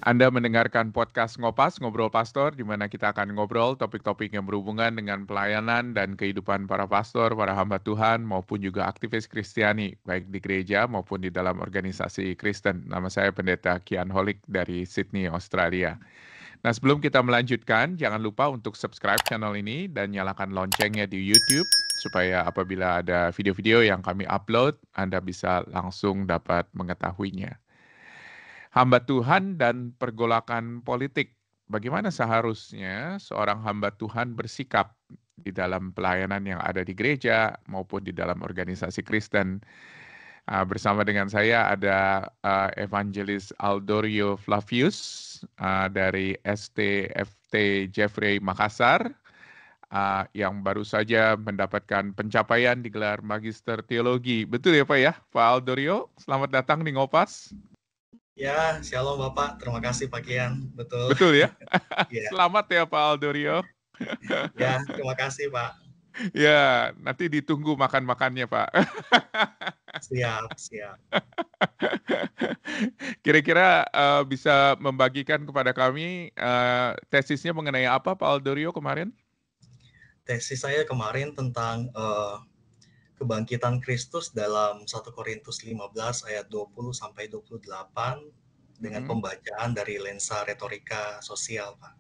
Anda mendengarkan podcast Ngopas, Ngobrol Pastor, di mana kita akan ngobrol topik-topik yang berhubungan dengan pelayanan dan kehidupan para pastor, para hamba Tuhan, maupun juga aktivis Kristiani, baik di gereja maupun di dalam organisasi Kristen. Nama saya Pendeta Kian Holik dari Sydney, Australia. Nah, sebelum kita melanjutkan, jangan lupa untuk subscribe channel ini dan nyalakan loncengnya di YouTube, supaya apabila ada video-video yang kami upload, Anda bisa langsung dapat mengetahuinya. Hamba Tuhan dan pergolakan politik. Bagaimana seharusnya seorang hamba Tuhan bersikap di dalam pelayanan yang ada di gereja maupun di dalam organisasi Kristen? Bersama dengan saya ada Evangelis Aldorio Flavius dari STFT Jeffrey Makassar yang baru saja mendapatkan pencapaian di gelar Magister Teologi. Betul ya Pak ya? Pak Aldorio, selamat datang di Ngopas. Ya, shalom Bapak. Terima kasih Pak Kian. Betul. Betul ya? Ya, Selamat ya Pak Aldorio. ya, terima kasih Pak. Ya, nanti ditunggu makan-makannya Pak. Siap, siap. Kira-kira bisa membagikan kepada kami tesisnya mengenai apa Pak Aldorio kemarin? Tesis saya kemarin tentang kebangkitan Kristus dalam 1 Korintus 15 ayat 20 sampai 28 dengan pembacaan dari lensa retorika sosial, Pak.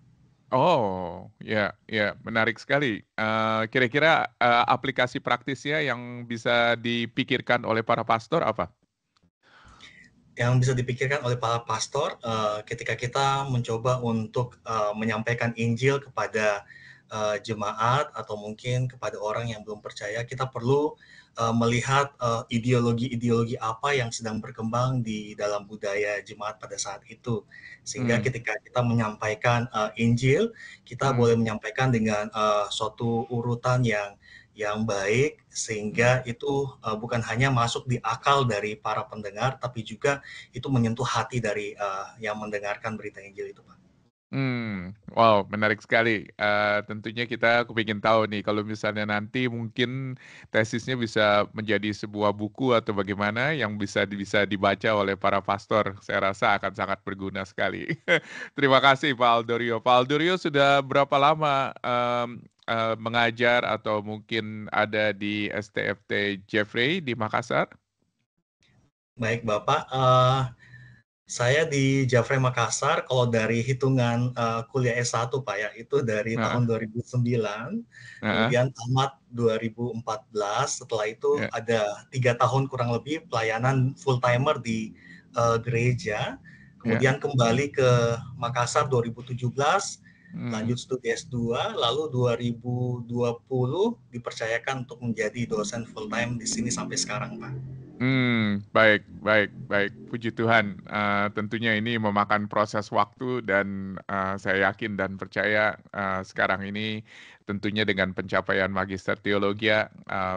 Oh, ya, ya, menarik sekali. Kira-kira aplikasi praktisnya yang bisa dipikirkan oleh para pastor apa? Yang bisa dipikirkan oleh para pastor ketika kita mencoba untuk menyampaikan Injil kepada jemaat atau mungkin kepada orang yang belum percaya, kita perlu melihat ideologi-ideologi apa yang sedang berkembang di dalam budaya jemaat pada saat itu. Sehingga ketika kita menyampaikan Injil, kita boleh menyampaikan dengan suatu urutan yang baik, sehingga itu bukan hanya masuk di akal dari para pendengar, tapi juga itu menyentuh hati dari yang mendengarkan berita Injil itu, Pak. Wow, menarik sekali. Tentunya kita kepingin tahu nih, kalau misalnya nanti mungkin tesisnya bisa menjadi sebuah buku atau bagaimana yang bisa dibaca oleh para pastor. Saya rasa akan sangat berguna sekali. Terima kasih Pak Aldorio. Pak Aldorio sudah berapa lama mengajar atau mungkin ada di STFT Jeffrey di Makassar? Baik, Bapak. Saya di Jafre Makassar, kalau dari hitungan kuliah S1 Pak ya, itu dari Heeh, tahun 2009, heeh, kemudian tamat 2014, setelah itu ya, ada 3 tahun kurang lebih pelayanan full timer di gereja, ya. kemudian kembali ke Makassar 2017, Hmm. lanjut studi S2, lalu 2020 dipercayakan untuk menjadi dosen full time di sini sampai sekarang Pak. Baik, baik, baik. Puji Tuhan. Tentunya ini memakan proses waktu dan saya yakin dan percaya sekarang ini tentunya dengan pencapaian Magister Teologi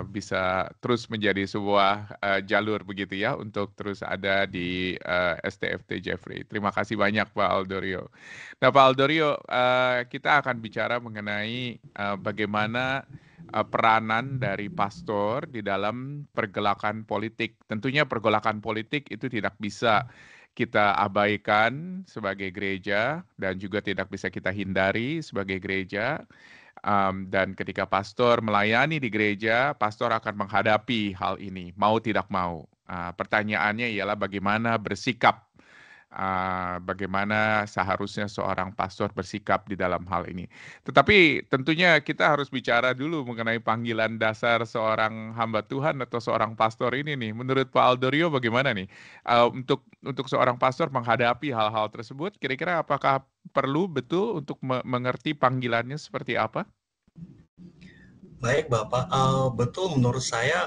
bisa terus menjadi sebuah jalur begitu ya untuk terus ada di STFT Jeffrey. Terima kasih banyak Pak Aldorio. Nah Pak Aldorio, kita akan bicara mengenai bagaimana peranan dari pastor di dalam pergolakan politik. Tentunya pergolakan politik itu tidak bisa kita abaikan sebagai gereja dan juga tidak bisa kita hindari sebagai gereja. Dan ketika pastor melayani di gereja, pastor akan menghadapi hal ini, mau tidak mau. Pertanyaannya ialah bagaimana bersikap, bagaimana seharusnya seorang pastor bersikap di dalam hal ini. Tetapi tentunya kita harus bicara dulu mengenai panggilan dasar seorang hamba Tuhan atau seorang pastor ini nih. Menurut Pak Aldorio bagaimana nih? Untuk seorang pastor menghadapi hal-hal tersebut, kira-kira apakah perlu betul untuk mengerti panggilannya seperti apa? Baik Bapak, betul menurut saya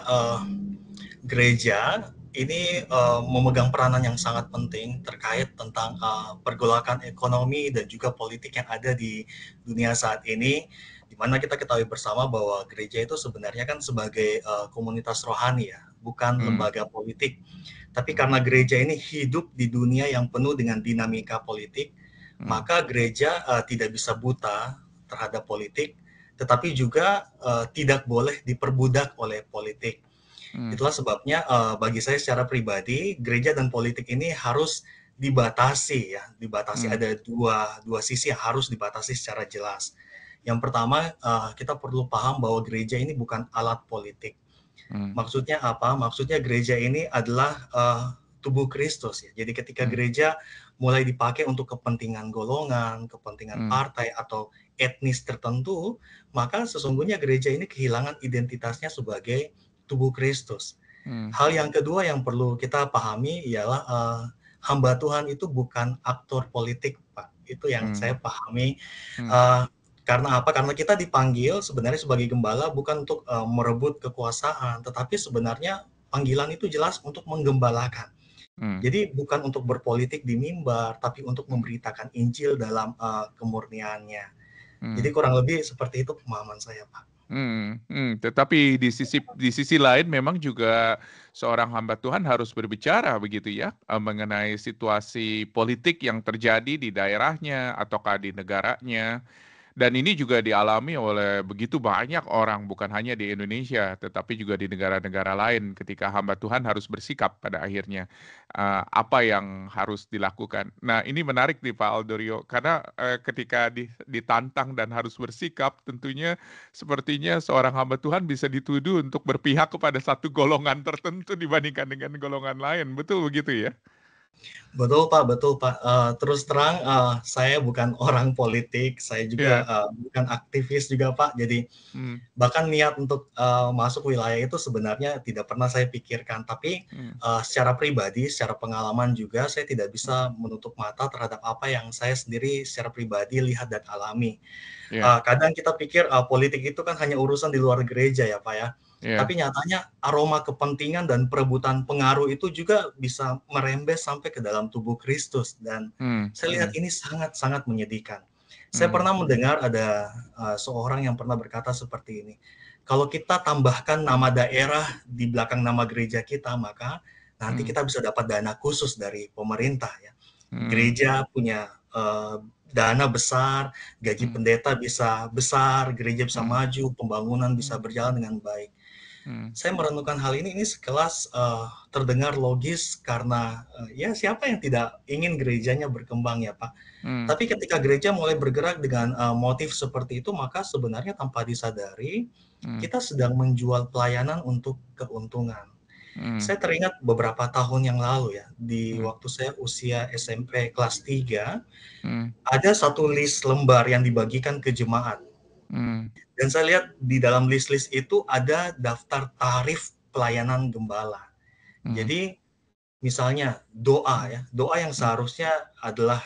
gereja ini memegang peranan yang sangat penting terkait tentang pergolakan ekonomi dan juga politik yang ada di dunia saat ini, di mana kita ketahui bersama bahwa gereja itu sebenarnya kan sebagai komunitas rohani ya, bukan Hmm, lembaga politik. Tapi karena gereja ini hidup di dunia yang penuh dengan dinamika politik, hmm, maka gereja tidak bisa buta terhadap politik, tetapi juga tidak boleh diperbudak oleh politik. hmm, Itulah sebabnya bagi saya secara pribadi, gereja dan politik ini harus dibatasi ya, dibatasi Hmm. ada dua sisi yang harus dibatasi secara jelas. Yang pertama, kita perlu paham bahwa gereja ini bukan alat politik. Hmm. Maksudnya apa? Maksudnya gereja ini adalah tubuh Kristus ya. Jadi ketika Hmm. gereja mulai dipakai untuk kepentingan golongan, kepentingan Hmm. partai atau etnis tertentu, maka sesungguhnya gereja ini kehilangan identitasnya sebagai tubuh Kristus. Hmm. Hal yang kedua yang perlu kita pahami ialah hamba Tuhan itu bukan aktor politik, Pak. Itu yang Hmm. saya pahami. Hmm. Uh, karena apa? Karena kita dipanggil sebenarnya sebagai gembala bukan untuk merebut kekuasaan, tetapi sebenarnya panggilan itu jelas untuk menggembalakan. Hmm. Jadi bukan untuk berpolitik di mimbar, tapi untuk Hmm. memberitakan Injil dalam kemurniannya. Jadi Hmm. kurang lebih seperti itu pemahaman saya, Pak. Tetapi di sisi lain memang juga seorang hamba Tuhan harus berbicara begitu ya, mengenai situasi politik yang terjadi di daerahnya ataukah di negaranya. Dan ini juga dialami oleh begitu banyak orang, bukan hanya di Indonesia, tetapi juga di negara-negara lain ketika hamba Tuhan harus bersikap pada akhirnya, apa yang harus dilakukan. Nah, ini menarik nih Pak Aldorio, karena, ketika ditantang dan harus bersikap, tentunya sepertinya seorang hamba Tuhan bisa dituduh untuk berpihak kepada satu golongan tertentu dibandingkan dengan golongan lain, betul begitu ya? Betul Pak, betul Pak. Terus terang, saya bukan orang politik, saya juga Iya. bukan aktivis juga Pak. Jadi Mmm. bahkan niat untuk masuk wilayah itu sebenarnya tidak pernah saya pikirkan. Tapi Mmm. secara pribadi, secara pengalaman juga, saya tidak Mmm. bisa menutup mata terhadap apa yang saya sendiri secara pribadi lihat dan alami. Iya. Kadang kita pikir politik itu kan hanya urusan di luar gereja ya Pak ya. Iya. Tapi nyatanya aroma kepentingan dan perebutan pengaruh itu juga bisa merembes sampai ke dalam tubuh Kristus dan Mmm. saya lihat Mmm. ini sangat-sangat menyedihkan. Saya Mmm. pernah mendengar ada seorang yang pernah berkata seperti ini, "Kalau kita tambahkan nama daerah di belakang nama gereja kita, maka nanti Mmm. kita bisa dapat dana khusus dari pemerintah ya. Mmm. Gereja punya dana besar, gaji Mmm. pendeta bisa besar, gereja bisa Mmm. maju, pembangunan bisa Mmm. berjalan dengan baik." Mmm. Saya merenungkan hal ini sekelas terdengar logis karena ya siapa yang tidak ingin gerejanya berkembang ya Pak. Mmm. Tapi ketika gereja mulai bergerak dengan motif seperti itu, maka sebenarnya tanpa disadari Mmm. kita sedang menjual pelayanan untuk keuntungan. Mmm. Saya teringat beberapa tahun yang lalu ya, di Mmm. waktu saya usia SMP kelas 3, Mmm. ada satu list lembar yang dibagikan ke jemaat. Mmm. Dan saya lihat di dalam list-list itu ada daftar tarif pelayanan gembala. Mmm. Jadi misalnya doa Mmm. ya, doa yang Mmm. seharusnya adalah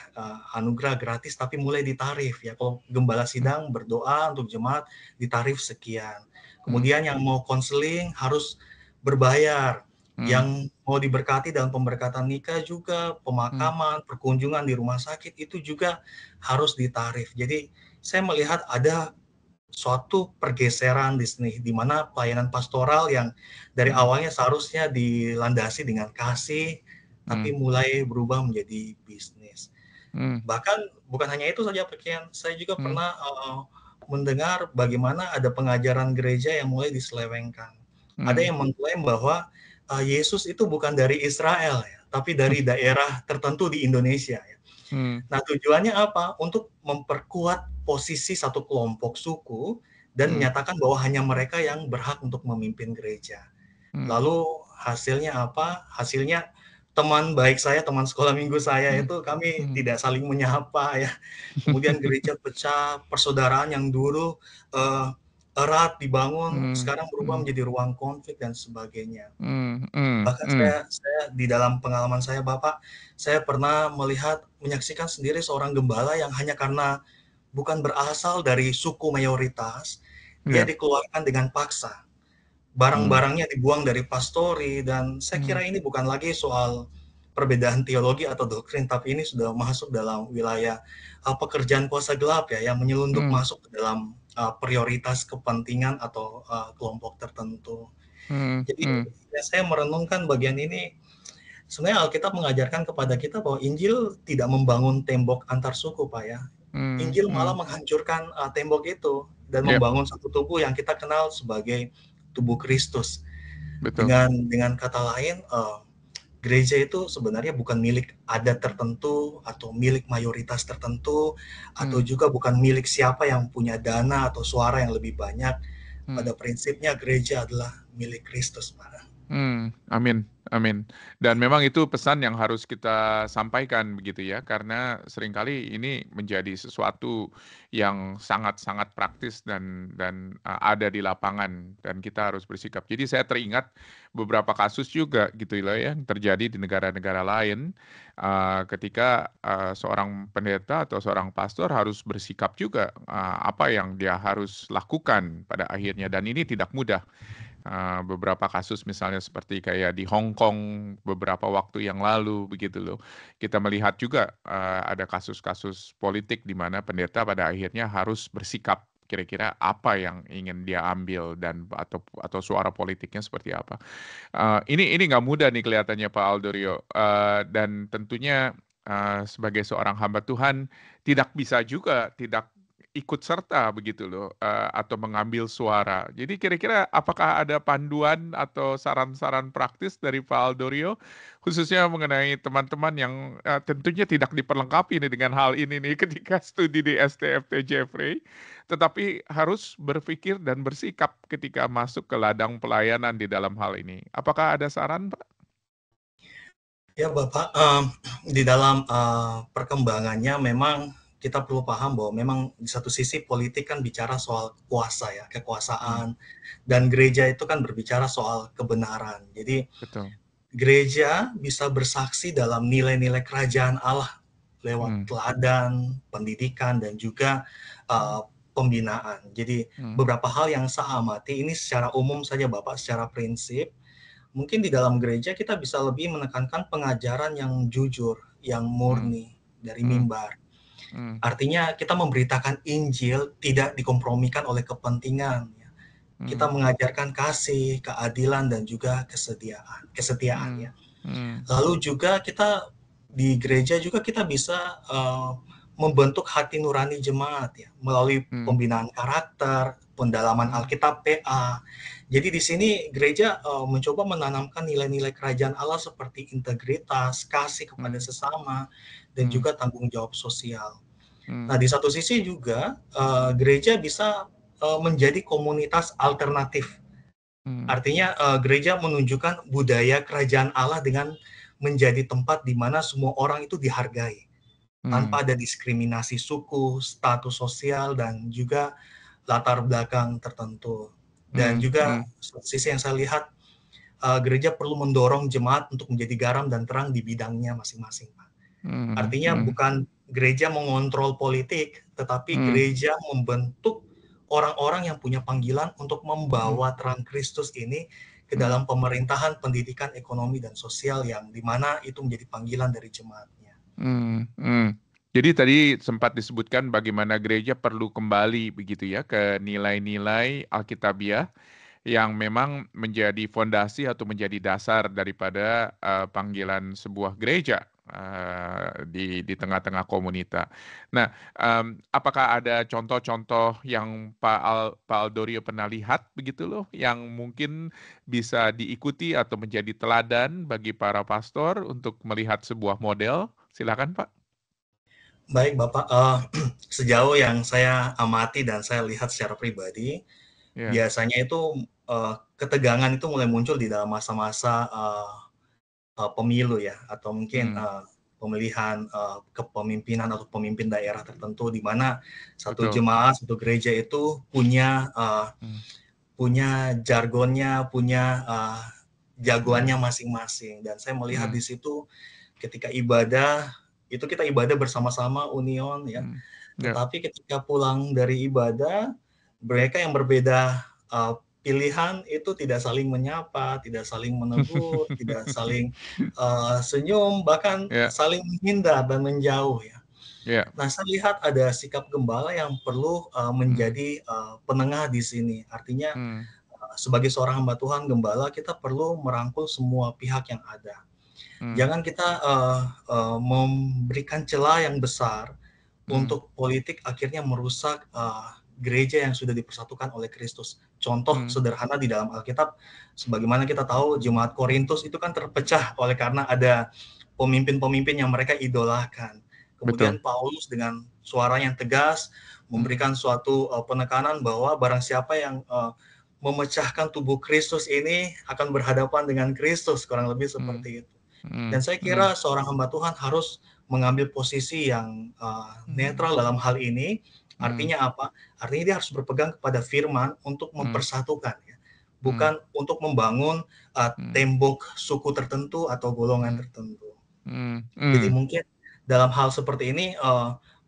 anugerah gratis tapi mulai ditarif ya. Kalau gembala Mmm. sidang berdoa untuk jemaat ditarif sekian. Mmm. Kemudian yang mau konseling harus berbayar. Mmm. Yang mau diberkati dalam pemberkatan nikah juga, Mmm. pemakaman, perkunjungan di rumah sakit itu juga harus ditarif. Jadi saya melihat ada suatu pergeseran di sini, di mana pelayanan pastoral yang dari Mmm. awalnya seharusnya dilandasi dengan kasih, tapi Mmm. mulai berubah menjadi bisnis. Mmm. Bahkan bukan hanya itu saja Pak, saya juga Mmm. pernah mendengar bagaimana ada pengajaran gereja yang mulai diselewengkan. Ada Mmm. yang mengklaim bahwa Yesus itu bukan dari Israel ya, tapi dari daerah tertentu di Indonesia ya. Mmm. Nah, tujuannya apa? Untuk memperkuat posisi satu kelompok suku dan Mmm. menyatakan bahwa hanya mereka yang berhak untuk memimpin gereja. Mmm. Lalu hasilnya apa? Hasilnya teman baik saya, teman sekolah minggu saya Mmm. itu kami Mmm. tidak saling menyapa ya. Kemudian gereja pecah, persaudaraan yang dulu eee, erat dibangun, Mmm. sekarang berubah Mmm. menjadi ruang konflik dan sebagainya. Mmm. Mmm. Bahkan Mmm. saya di dalam pengalaman saya Bapak, saya pernah menyaksikan sendiri seorang gembala yang hanya karena bukan berasal dari suku mayoritas, dia Iya. dikeluarkan dengan paksa. Mmm. Barang-barangnya dibuang dari pastori dan saya Mmm. kira ini bukan lagi soal perbedaan teologi atau doktrin, tapi ini sudah masuk dalam wilayah, pekerjaan kuasa gelap ya, yang menyelundup Mmm. masuk ke dalam, prioritas kepentingan atau, kelompok tertentu. Mhm. Jadi Mmm. ya saya merenungkan bagian ini, sebenarnya Alkitab mengajarkan kepada kita bahwa Injil tidak membangun tembok antar suku, Pak, ya. Mmm. Injil malah Mmm. menghancurkan, tembok itu dan Iya, membangun satu tubuh yang kita kenal sebagai tubuh Kristus. betul. Dengan kata lain, gereja itu sebenarnya bukan milik adat tertentu atau milik mayoritas tertentu atau Hmm, juga bukan milik siapa yang punya dana atau suara yang lebih banyak. hmm. Pada prinsipnya gereja adalah milik Kristus, Pak. Amin, amin. Dan memang itu pesan yang harus kita sampaikan begitu ya, karena seringkali ini menjadi sesuatu yang sangat-sangat praktis dan ada di lapangan dan kita harus bersikap. Jadi saya teringat beberapa kasus juga gitu loh ya, yang terjadi di negara-negara lain, ketika, seorang pendeta atau seorang pastor harus bersikap juga, apa yang dia harus lakukan pada akhirnya dan ini tidak mudah. Beberapa kasus misalnya seperti kayak di Hong Kong beberapa waktu yang lalu begitu loh. Kita melihat juga, ada kasus-kasus politik di mana pendeta pada akhirnya harus bersikap kira-kira apa yang ingin dia ambil dan atau suara politiknya seperti apa. Ini nggak mudah nih kelihatannya Pak Aldorio, dan tentunya, sebagai seorang hamba Tuhan tidak bisa juga tidak ikut serta begitu loh, atau mengambil suara. Jadi kira-kira apakah ada panduan atau saran-saran praktis dari Pak Aldorio, khususnya mengenai teman-teman yang, tentunya tidak diperlengkapi nih dengan hal ini nih ketika studi di STFT Jeffrey, tetapi harus berpikir dan bersikap ketika masuk ke ladang pelayanan di dalam hal ini. Apakah ada saran, Pak? Ya, Bapak, di dalam, perkembangannya memang kita perlu paham bahwa memang di satu sisi politik kan bicara soal kuasa ya, Mmm, kekuasaan, dan gereja itu kan berbicara soal kebenaran. Jadi betul. gereja bisa bersaksi dalam nilai-nilai kerajaan Allah lewat Mmm, teladan, pendidikan, dan juga, mmm, eee, pembinaan. Jadi mmm, beberapa hal yang saya amati ini secara umum saja Bapak, secara prinsip, mungkin di dalam gereja kita bisa lebih menekankan pengajaran yang jujur, yang mmm, murni dari mmm, mimbar. mmm, Artinya kita memberitakan Injil tidak dikompromikan oleh kepentingan ya. Kita mmm, mengajarkan kasih, keadilan, dan juga kesetiaan mmm, ya. mmm, Lalu juga kita di gereja juga kita bisa, membentuk hati nurani jemaat ya, melalui mmm, pembinaan karakter, pendalaman mmm, Alkitab PA. Jadi di sini gereja, mencoba menanamkan nilai-nilai kerajaan Allah seperti integritas, kasih kepada mmm, sesama, dan mmm, juga tanggung jawab sosial. Nah, mmm, di satu sisi juga, gereja bisa, menjadi komunitas alternatif. mmm, Artinya, gereja menunjukkan budaya kerajaan Allah dengan menjadi tempat di mana semua orang itu dihargai, mmm, tanpa ada diskriminasi suku, status sosial, dan juga latar belakang tertentu. Dan mmm, juga mmm, sisi yang saya lihat, gereja perlu mendorong jemaat untuk menjadi garam dan terang di bidangnya masing-masing, Pak. mmm, Artinya mmm, bukan gereja mengontrol politik, tetapi mmm, gereja membentuk orang-orang yang punya panggilan untuk mmm, membawa terang Kristus ini ke mmm, dalam pemerintahan, pendidikan, ekonomi, dan sosial yang di mana itu menjadi panggilan dari jemaatnya. mmm, mmm. Jadi tadi sempat disebutkan bagaimana gereja perlu kembali begitu ya ke nilai-nilai Alkitabiah yang memang menjadi fondasi atau menjadi dasar daripada, panggilan sebuah gereja, di tengah-tengah komunitas. Nah, apakah ada contoh-contoh yang Pak Aldorio pernah lihat begitu loh, yang mungkin bisa diikuti atau menjadi teladan bagi para pastor untuk melihat sebuah model? Silakan Pak. Baik Bapak, sejauh yang saya amati dan saya lihat secara pribadi, Ya, biasanya itu, ketegangan itu mulai muncul di dalam masa-masa, pemilu ya, atau mungkin, mmm, pemilihan, kepemimpinan atau pemimpin daerah tertentu di mana satu betul, jemaat, satu gereja itu punya, mmm, punya jargonnya, punya, mmm, jagoannya masing-masing, dan saya melihat mmm, di situ ketika ibadah, itu kita ibadah bersama-sama union ya, mmm, ya, tetapi ketika pulang dari ibadah, mereka yang berbeda, pilihan itu tidak saling menyapa, tidak saling menegur, tidak saling, senyum, bahkan ya, saling menghindar dan menjauh ya. ya, Nah, saya lihat ada sikap gembala yang perlu, mmm, menjadi, penengah di sini. Artinya, mmm, sebagai seorang hamba Tuhan, gembala, kita perlu merangkul semua pihak yang ada. mmm, Jangan kita, memberikan celah yang besar mmm. untuk politik akhirnya merusak, gereja yang sudah dipersatukan oleh Kristus. Contoh sederhana di dalam Alkitab, sebagaimana kita tahu jemaat Korintus itu kan terpecah oleh karena ada pemimpin-pemimpin yang mereka idolakan. Betul. Kemudian Paulus dengan suara yang tegas memberikan suatu penekanan bahwa barang siapa yang memecahkan tubuh Kristus ini akan berhadapan dengan Kristus, kurang lebih seperti itu. Dan saya kira seorang hamba Tuhan harus mengambil posisi yang netral dalam hal ini. Artinya apa? Artinya dia harus berpegang kepada firman untuk mempersatukan, ya. Bukan untuk membangun tembok suku tertentu atau golongan tertentu. Jadi mungkin dalam hal seperti ini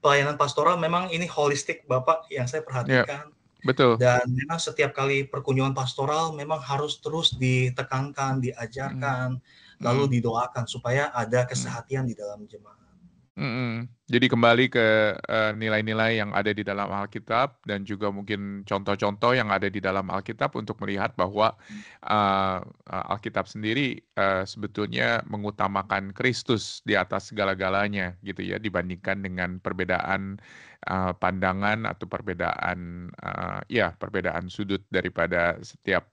pelayanan pastoral memang ini holistik, Bapak, yang saya perhatikan. Betul. Dan memang setiap kali perkunjungan pastoral memang harus terus ditekankan, diajarkan, lalu didoakan supaya ada kesehatan di dalam jemaat. Jadi kembali ke nilai-nilai yang ada di dalam Alkitab dan juga mungkin contoh-contoh yang ada di dalam Alkitab untuk melihat bahwa Alkitab sendiri sebetulnya mengutamakan Kristus di atas segala-galanya gitu ya, dibandingkan dengan perbedaan pandangan atau perbedaan perbedaan sudut daripada setiap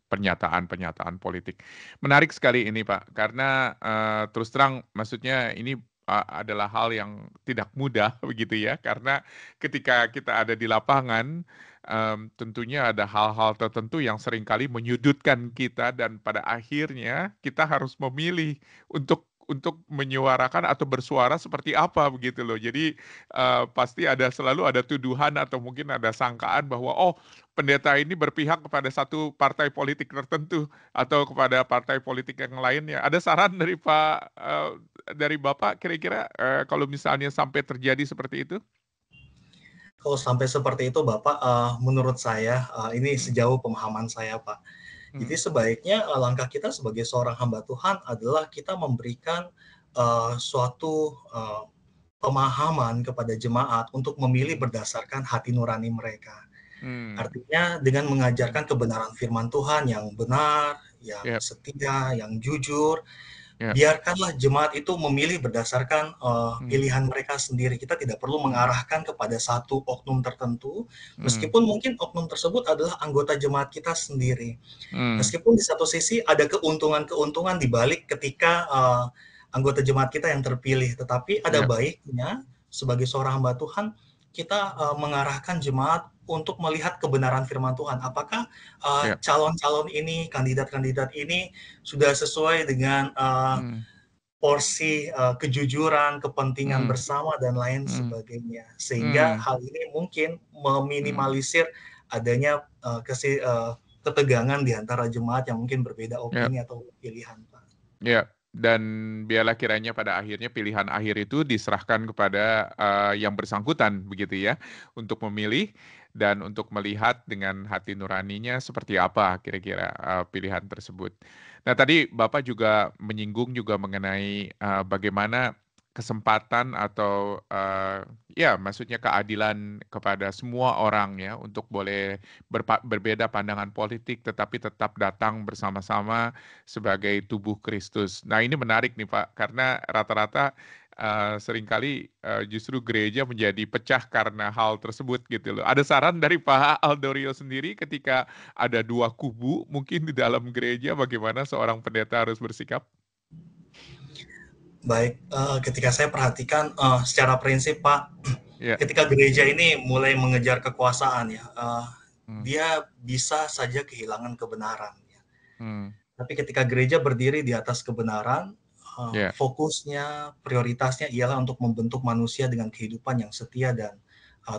pernyataan-pernyataan politik. Menarik sekali ini Pak, karena terus terang maksudnya ini adalah hal yang tidak mudah begitu ya, karena ketika kita ada di lapangan, tentunya ada hal-hal tertentu yang seringkali menyudutkan kita dan pada akhirnya kita harus memilih untuk menyuarakan atau bersuara seperti apa begitu loh. Jadi pasti selalu ada tuduhan atau mungkin ada sangkaan bahwa pendeta ini berpihak kepada satu partai politik tertentu atau kepada partai politik yang lainnya. Ada saran dari Bapak kira-kira kalau misalnya sampai terjadi seperti itu? Kalau sampai seperti itu, Bapak, menurut saya ini sejauh pemahaman saya, Pak. Jadi sebaiknya langkah kita sebagai seorang hamba Tuhan adalah kita memberikan suatu pemahaman kepada jemaat untuk memilih berdasarkan hati nurani mereka. Artinya dengan mengajarkan kebenaran firman Tuhan yang benar, yang setia, yang jujur, biarkanlah jemaat itu memilih berdasarkan pilihan mereka sendiri. Kita tidak perlu mengarahkan kepada satu oknum tertentu, meskipun mungkin oknum tersebut adalah anggota jemaat kita sendiri. Meskipun di satu sisi ada keuntungan-keuntungan di balik ketika anggota jemaat kita yang terpilih, tetapi ada baiknya sebagai seorang hamba Tuhan kita mengarahkan jemaat untuk melihat kebenaran firman Tuhan. Apakah calon-calon ini, kandidat-kandidat ini sudah sesuai dengan porsi kejujuran, kepentingan bersama, dan lain sebagainya. Sehingga hal ini mungkin meminimalisir adanya ketegangan di antara jemaat yang mungkin berbeda opini atau pilihan, Pak. Ya, dan biarlah kiranya pada akhirnya pilihan akhir itu diserahkan kepada yang bersangkutan begitu ya, untuk memilih dan untuk melihat dengan hati nuraninya seperti apa kira-kira pilihan tersebut. Nah tadi Bapak juga menyinggung juga mengenai bagaimana kesempatan atau maksudnya keadilan kepada semua orang ya untuk boleh berbeda pandangan politik tetapi tetap datang bersama-sama sebagai tubuh Kristus. Nah ini menarik nih Pak, karena rata-rata seringkali justru gereja menjadi pecah karena hal tersebut gitu loh. Ada saran dari Pak Aldorio sendiri ketika ada dua kubu mungkin di dalam gereja bagaimana seorang pendeta harus bersikap? Baik, ketika saya perhatikan secara prinsip Pak, ketika gereja ini mulai mengejar kekuasaan ya, dia bisa saja kehilangan kebenaran. Ya. Tapi ketika gereja berdiri di atas kebenaran, fokusnya, prioritasnya ialah untuk membentuk manusia dengan kehidupan yang setia dan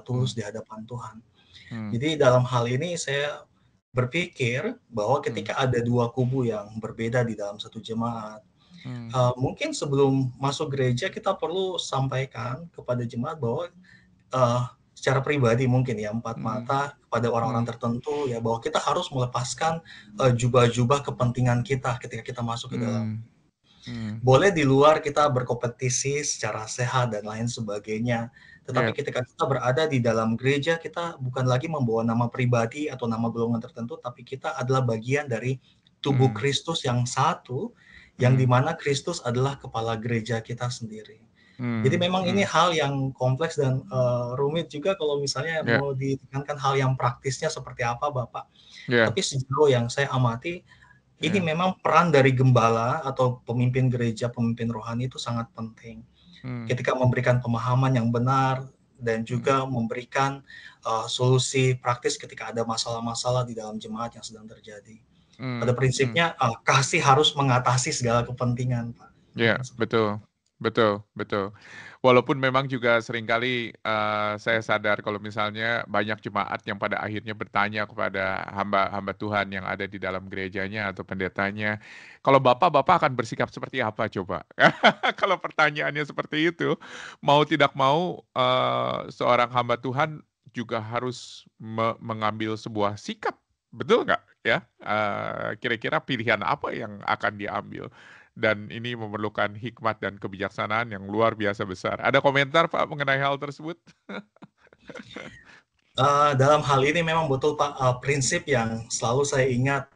tulus di hadapan Tuhan. Jadi dalam hal ini saya berpikir bahwa ketika ada dua kubu yang berbeda di dalam satu jemaat, mungkin sebelum masuk gereja kita perlu sampaikan kepada jemaat bahwa secara pribadi mungkin ya empat mata kepada orang-orang tertentu ya bahwa kita harus melepaskan jubah-jubah kepentingan kita ketika kita masuk ke dalam. Boleh di luar kita berkompetisi secara sehat dan lain sebagainya, tetapi ketika kita berada di dalam gereja kita bukan lagi membawa nama pribadi atau nama golongan tertentu, tapi kita adalah bagian dari tubuh Kristus yang satu, yang dimana Kristus adalah kepala gereja kita sendiri. Jadi memang ini hmm. hal yang kompleks dan rumit juga kalau misalnya Ya, mau ditekankan hal yang praktisnya seperti apa, Bapak. ya, Tapi sejauh yang saya amati, ini ya. memang peran dari gembala atau pemimpin gereja, pemimpin rohani itu sangat penting. Hmm, Ketika memberikan pemahaman yang benar dan hmm, juga memberikan solusi praktis ketika ada masalah-masalah di dalam jemaat yang sedang terjadi. Pada hmm, hmm. prinsipnya kasih harus mengatasi segala kepentingan, Pak. Ya, betul, betul, betul. Walaupun memang juga seringkali, saya sadar kalau misalnya banyak jemaat yang pada akhirnya bertanya kepada hamba-hamba Tuhan yang ada di dalam gerejanya atau pendetanya, "Kalau Bapak, Bapak akan bersikap seperti apa coba?" Kalau pertanyaannya seperti itu, mau tidak mau, seorang hamba Tuhan juga harus mengambil sebuah sikap, betul nggak ya? Kira-kira pilihan apa yang akan diambil? Dan ini memerlukan hikmat dan kebijaksanaan yang luar biasa besar. Ada komentar Pak mengenai hal tersebut? Dalam hal ini memang betul Pak, prinsip yang selalu saya ingat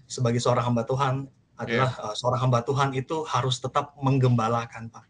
sebagai seorang hamba Tuhan adalah, Iya, seorang hamba Tuhan itu harus tetap menggembalakan Pak,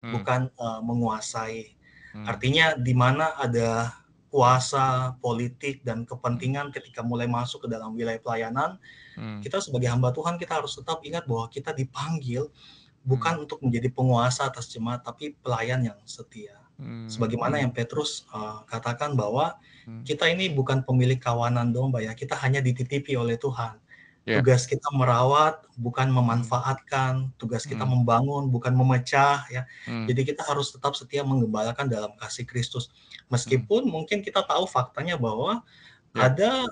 mmm, bukan menguasai. mmm, Artinya di mana ada kuasa politik dan mmm, kepentingan ketika mulai masuk ke dalam wilayah pelayanan, mmm, kita sebagai hamba Tuhan kita harus tetap ingat bahwa kita dipanggil mmm, bukan untuk menjadi penguasa atas jemaat, tapi pelayan yang setia. mmm, Sebagaimana mmm, yang Petrus katakan bahwa mmm, kita ini bukan pemilik kawanan domba ya, kita hanya dititipi oleh Tuhan. iya, Tugas kita merawat, bukan mmm, memanfaatkan, tugas kita mmm, membangun, bukan memecah ya. mmm, Jadi kita harus tetap setia menggembalakan dalam kasih Kristus. mmm, Meskipun mungkin kita tahu faktanya bahwa iya, ada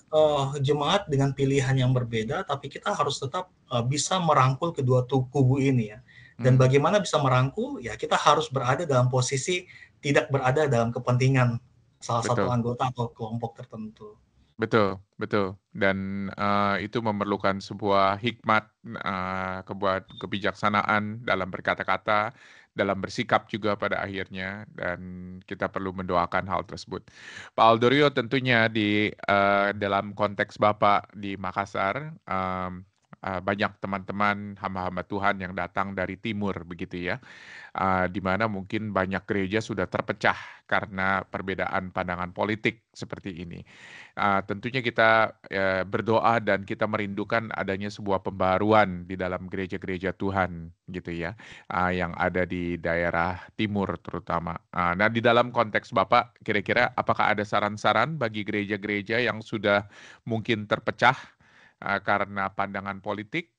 jemaat dengan pilihan yang berbeda, tapi kita harus tetap bisa merangkul kedua kubu ini ya. Dan mmm, bagaimana bisa merangkul? Ya kita harus berada dalam posisi tidak berada dalam kepentingan salah satu betul. anggota atau kelompok tertentu. Betul, betul, dan, itu memerlukan sebuah hikmat, kebuat kebijaksanaan dalam berkata-kata, dalam bersikap juga pada akhirnya, dan kita perlu mendoakan hal tersebut. Pak Aldorio tentunya dalam konteks Bapak di Makassar, banyak teman-teman hamba-hamba Tuhan yang datang dari timur begitu ya, di mana mungkin banyak gereja sudah terpecah karena perbedaan pandangan politik seperti ini. Tentunya kita, berdoa dan kita merindukan adanya sebuah pembaruan di dalam gereja-gereja Tuhan gitu ya, yang ada di daerah timur terutama. Nah di dalam konteks Bapak kira-kira apakah ada saran-saran bagi gereja-gereja yang sudah mungkin terpecah, karena pandangan politik,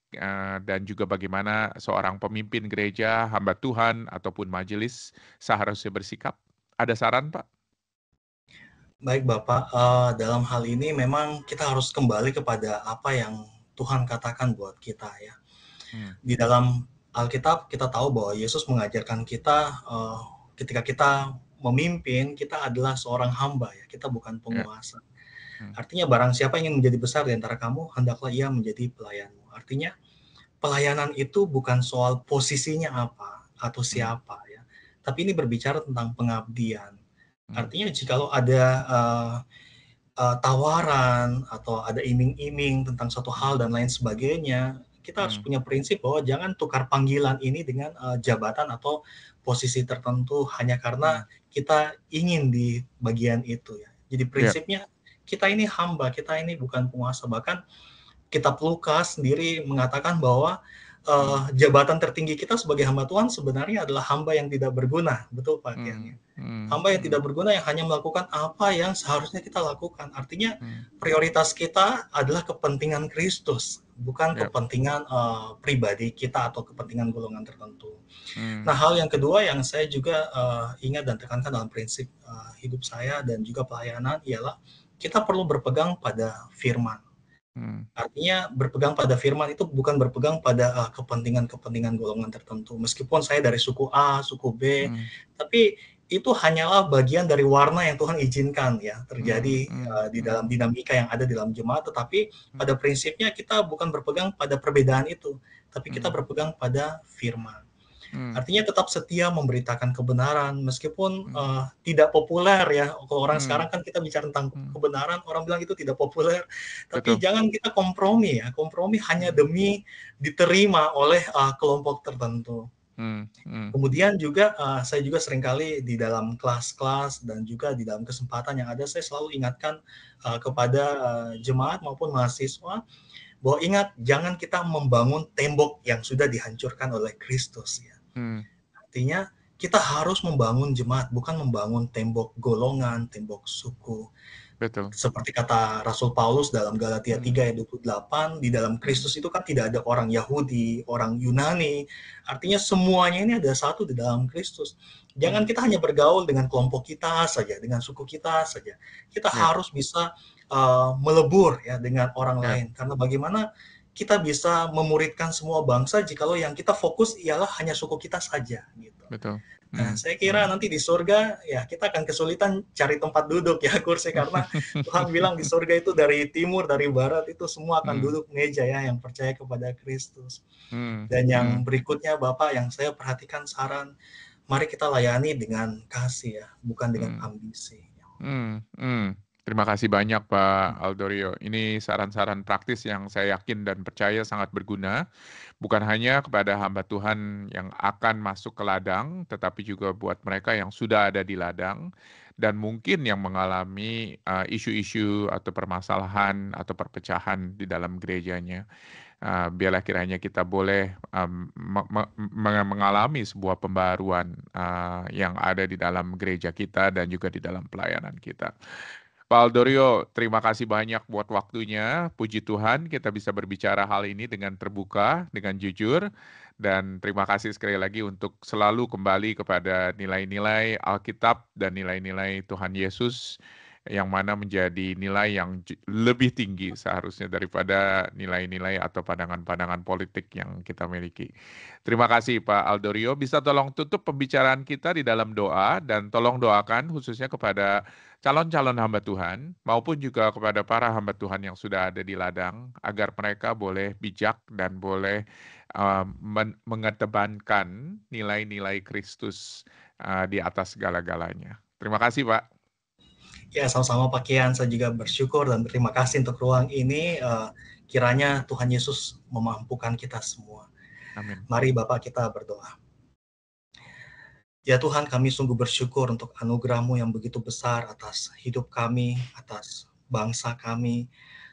dan juga bagaimana seorang pemimpin gereja, hamba Tuhan ataupun majelis seharusnya bersikap? Ada saran Pak? Baik Bapak, dalam hal ini memang kita harus kembali kepada apa yang Tuhan katakan buat kita ya. Mmm, Di dalam Alkitab kita tahu bahwa Yesus mengajarkan kita, ketika kita memimpin, kita adalah seorang hamba ya, kita bukan ya, penguasa. mmm, Artinya barang siapa ingin menjadi besar di antara kamu, hendaklah ia menjadi pelayanmu. Artinya pelayanan itu bukan soal posisinya apa atau mmm, siapa ya, tapi ini berbicara tentang pengabdian. mmm, Artinya jikalau ada tawaran atau ada iming-iming tentang satu mmm, hal dan lain sebagainya, kita harus mmm, punya prinsip bahwa jangan tukar panggilan ini dengan jabatan atau posisi tertentu hanya mmm, karena kita ingin di bagian itu ya. Jadi iya, prinsipnya kita ini hamba, kita ini bukan penguasa. Bahkan Kitab Lukas sendiri mengatakan bahwa mmm, jabatan tertinggi kita sebagai hamba Tuhan sebenarnya adalah hamba yang tidak berguna, betul mmm, pakaiannya. mmm, Hamba yang mmm, tidak berguna yang hanya melakukan apa yang seharusnya kita lakukan. Artinya mmm, prioritas kita adalah kepentingan Kristus, bukan iya, kepentingan pribadi kita atau kepentingan golongan tertentu. mmm, Nah, hal yang kedua yang saya juga ingat dan tekankan dalam prinsip hidup saya dan juga pelayanan ialah kita perlu berpegang pada firman. mmm, Artinya berpegang pada firman itu bukan berpegang pada kepentingan-kepentingan golongan tertentu. Meskipun saya dari suku A, suku B, mmm, tapi itu hanyalah bagian dari warna yang Tuhan izinkan ya terjadi mmm, mmm, di dalam mmm, dinamika yang ada di dalam jemaat. Tetapi pada mmm, prinsipnya kita bukan berpegang pada perbedaan itu, tapi kita mmm, berpegang pada firman. mmm, Artinya tetap setia memberitakan kebenaran meskipun, mmm, tidak populer ya, kalau orang mmm, sekarang kan kita bicara tentang mmm, kebenaran, orang bilang itu tidak populer, tapi betul, jangan kita kompromi ya, kompromi hanya mmm, demi diterima oleh, kelompok tertentu. Hmm, hmm, Kemudian juga, saya juga seringkali di dalam kelas-kelas dan juga di dalam kesempatan yang ada, saya selalu ingatkan, kepada, jemaat maupun mahasiswa, bahwa ingat, jangan kita membangun tembok yang sudah dihancurkan oleh Kristus ya. hmm, Artinya kita harus membangun jemaat, bukan membangun tembok golongan, tembok suku. betul. Seperti kata Rasul Paulus dalam Galatia Hmm, 3 ayat 28, di dalam hmm, Kristus itu kan tidak ada orang Yahudi, orang Yunani. Artinya semuanya ini ada satu di dalam Kristus. Jangan hmm, kita hanya bergaul dengan kelompok kita saja, dengan suku kita saja. Kita ya, harus bisa melebur ya dengan orang ya, lain. Karena bagaimana kita bisa memuridkan semua bangsa jikalau yang kita fokus ialah hanya suku kita saja gitu. betul. Nah, Hmm, saya kira hmm. nanti di surga ya kita akan kesulitan cari tempat duduk ya kursi karena Tuhan bilang di surga itu dari timur, dari barat itu semua akan Hmm, duduk meja ya yang percaya kepada Kristus. hmm, Dan yang hmm, berikutnya Bapak yang saya perhatikan saran, mari kita layani dengan kasih ya, bukan dengan hmm. ambisi. Hmm, hmm. Terima kasih banyak Pak Aldorio. Ini saran-saran praktis yang saya yakin dan percaya sangat berguna, bukan hanya kepada hamba Tuhan yang akan masuk ke ladang, tetapi juga buat mereka yang sudah ada di ladang dan mungkin yang mengalami isu-isu atau permasalahan atau perpecahan di dalam gerejanya. Biarlah kiranya kita boleh mengalami sebuah pembaruan yang ada di dalam gereja kita dan juga di dalam pelayanan kita. Pak Aldorio, terima kasih banyak buat waktunya. Puji Tuhan kita bisa berbicara hal ini dengan terbuka, dengan jujur. Dan terima kasih sekali lagi untuk selalu kembali kepada nilai-nilai Alkitab dan nilai-nilai Tuhan Yesus yang mana menjadi nilai yang lebih tinggi seharusnya daripada nilai-nilai atau pandangan-pandangan politik yang kita miliki. Terima kasih Pak Aldorio. Bisa tolong tutup pembicaraan kita di dalam doa dan tolong doakan khususnya kepada calon-calon hamba Tuhan maupun juga kepada para hamba Tuhan yang sudah ada di ladang agar mereka boleh bijak dan boleh mengedepankan nilai-nilai Kristus di atas segala-galanya. Terima kasih Pak. Ya, sama-sama Pak Kian, saya juga bersyukur dan berterima kasih untuk ruang ini. Kiranya Tuhan Yesus memampukan kita semua. Amin. Mari Bapak kita berdoa. Ya Tuhan, kami sungguh bersyukur untuk anugerah-Mu yang begitu besar atas hidup kami, atas bangsa kami,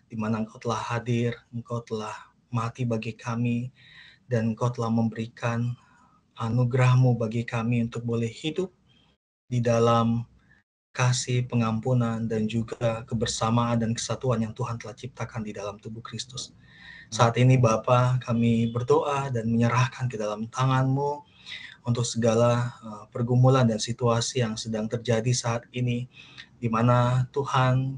di mana Engkau telah hadir, Engkau telah mati bagi kami, dan Engkau telah memberikan anugerah-Mu bagi kami untuk boleh hidup di dalam kasih, pengampunan, dan juga kebersamaan dan kesatuan yang Tuhan telah ciptakan di dalam tubuh Kristus. Hmm. Saat ini Bapa, kami berdoa dan menyerahkan ke dalam tangan-Mu untuk segala pergumulan dan situasi yang sedang terjadi saat ini, di mana Tuhan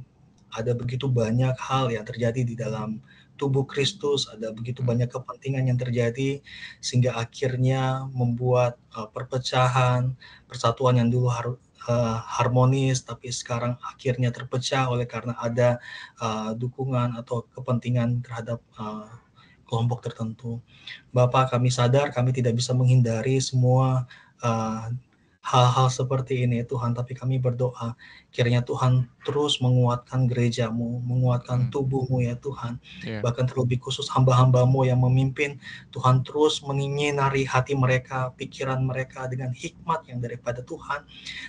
ada begitu banyak hal yang terjadi di dalam tubuh Kristus, ada begitu Hmm. banyak kepentingan yang terjadi, sehingga akhirnya membuat perpecahan, persatuan yang dulu harmonis, tapi sekarang akhirnya terpecah oleh karena ada dukungan atau kepentingan terhadap kelompok tertentu. Bapak, kami sadar kami tidak bisa menghindari semua uh, hal-hal seperti ini Tuhan, tapi kami berdoa kiranya Tuhan terus menguatkan gereja-Mu, menguatkan Hmm. tubuh-Mu ya Tuhan, Ya. bahkan terlebih khusus hamba-hamba-Mu yang memimpin. Tuhan terus menyinari hati mereka, pikiran mereka dengan hikmat yang daripada Tuhan,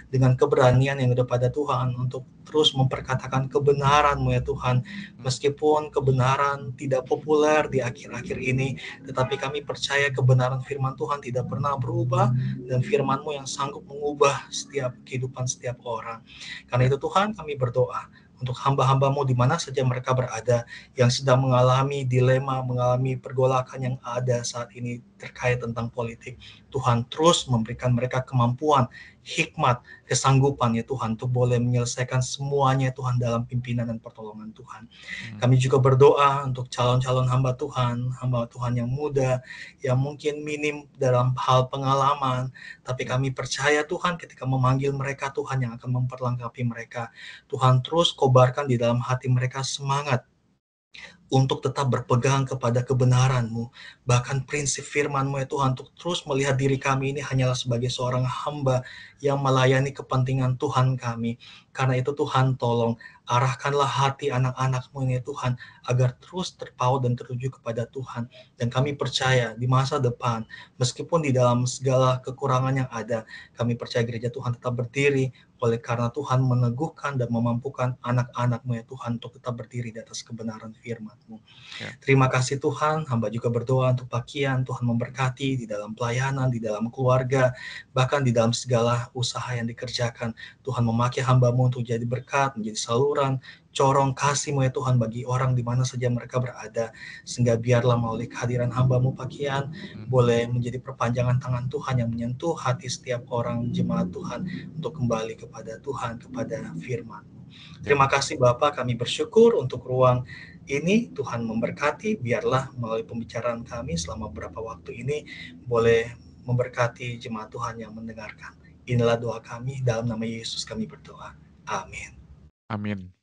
dengan keberanian yang daripada Tuhan untuk terus memperkatakan kebenaran-Mu ya Tuhan, Hmm. meskipun kebenaran tidak populer di akhir-akhir ini, tetapi kami percaya kebenaran firman Tuhan tidak pernah berubah, dan firman-Mu yang sanggup mengubah setiap kehidupan setiap orang. Karena Ya. itu Tuhan, kami berdoa untuk hamba-hamba-Mu di mana saja mereka berada, yang sedang mengalami dilema, mengalami pergolakan yang ada saat ini terkait tentang politik. Tuhan terus memberikan mereka kemampuan, hikmat, kesanggupan ya Tuhan untuk boleh menyelesaikan semuanya Tuhan dalam pimpinan dan pertolongan Tuhan. Hmm. Kami juga berdoa untuk calon-calon hamba Tuhan yang muda, yang mungkin minim dalam hal pengalaman, tapi Ya. kami percaya Tuhan ketika memanggil mereka, Tuhan yang akan memperlengkapi mereka. Tuhan terus kobarkan di dalam hati mereka semangat untuk tetap berpegang kepada kebenaran-Mu, bahkan prinsip firman-Mu ya Tuhan, untuk terus melihat diri kami ini hanyalah sebagai seorang hamba yang melayani kepentingan Tuhan kami. Karena itu Tuhan, tolong arahkanlah hati anak-anak-Mu ini Tuhan, agar terus terpaut dan tertuju kepada Tuhan. Dan kami percaya di masa depan, meskipun di dalam segala kekurangan yang ada, kami percaya gereja Tuhan tetap berdiri, oleh karena Tuhan meneguhkan dan memampukan anak-anak-Mu ya Tuhan, untuk tetap berdiri di atas kebenaran firman-Mu. Ya. Terima kasih Tuhan, hamba juga berdoa untuk Pak Kian, Tuhan memberkati di dalam pelayanan, di dalam keluarga, bahkan di dalam segala usaha yang dikerjakan. Tuhan memakai hamba-Mu untuk jadi berkat, menjadi saluran, corong kasih-Mu ya Tuhan bagi orang di mana saja mereka berada, sehingga biarlah melalui kehadiran hamba-Mu Pak Kian, boleh menjadi perpanjangan tangan Tuhan yang menyentuh hati setiap orang jemaat Tuhan, untuk kembali kepada Tuhan, kepada firman. Terima kasih Bapak, kami bersyukur untuk ruang ini. Tuhan memberkati, biarlah melalui pembicaraan kami selama beberapa waktu ini boleh memberkati jemaat Tuhan yang mendengarkan. Inilah doa kami, dalam nama Yesus kami berdoa. Amin. Amin.